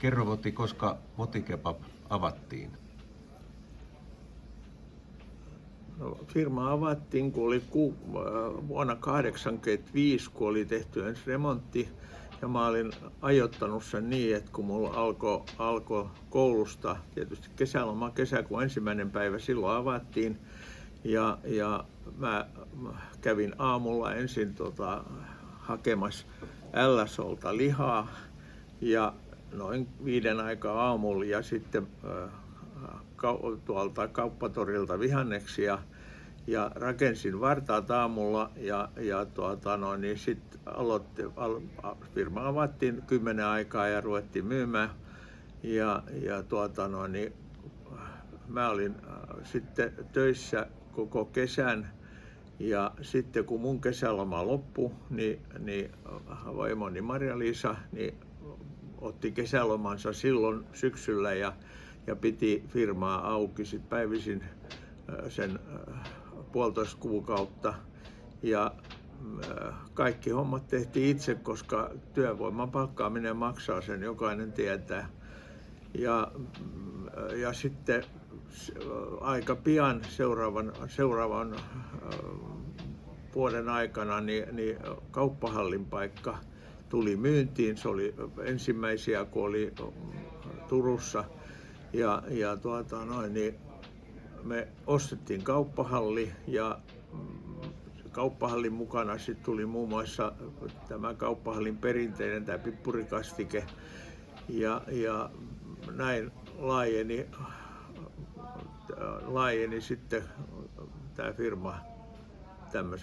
Kerro Voti, koska Voti Kebab avattiin? No, firma avattiin, kun oli vuonna 1985, kun oli tehty ensin remontti. Ja mä olin ajoittanut sen niin, että kun mulla alkoi koulusta, tietysti kesäkuun 1. päivä, silloin avattiin. Ja mä kävin aamulla ensin hakemassa LSOlta lihaa ja noin 5 aikaa aamulla ja sitten tuolta kauppatorilta vihanneksia ja rakensin vartaat aamulla niin sitten firma avattiin 10 aikaa ja ruvettiin myymään niin mä olin sitten töissä koko kesän ja sitten kun mun kesäloma loppui, niin vaimoni Marja-Liisa niin otti kesälomansa silloin syksyllä ja piti firmaa auki sit päivisin sen 1,5 kuukautta ja kaikki hommat tehtiin itse, koska työvoiman palkkaaminen maksaa, sen jokainen tietää. Ja sitten aika pian seuraavan vuoden aikana niin kauppahallin paikka tuli myyntiin. Se oli ensimmäisiä, kun oli Turussa. Niin me ostettiin kauppahalli ja kauppahallin mukana sitten tuli muun muassa tämä kauppahallin perinteinen tämä pippurikastike ja näin laajeni sitten tämä firma tämmöisen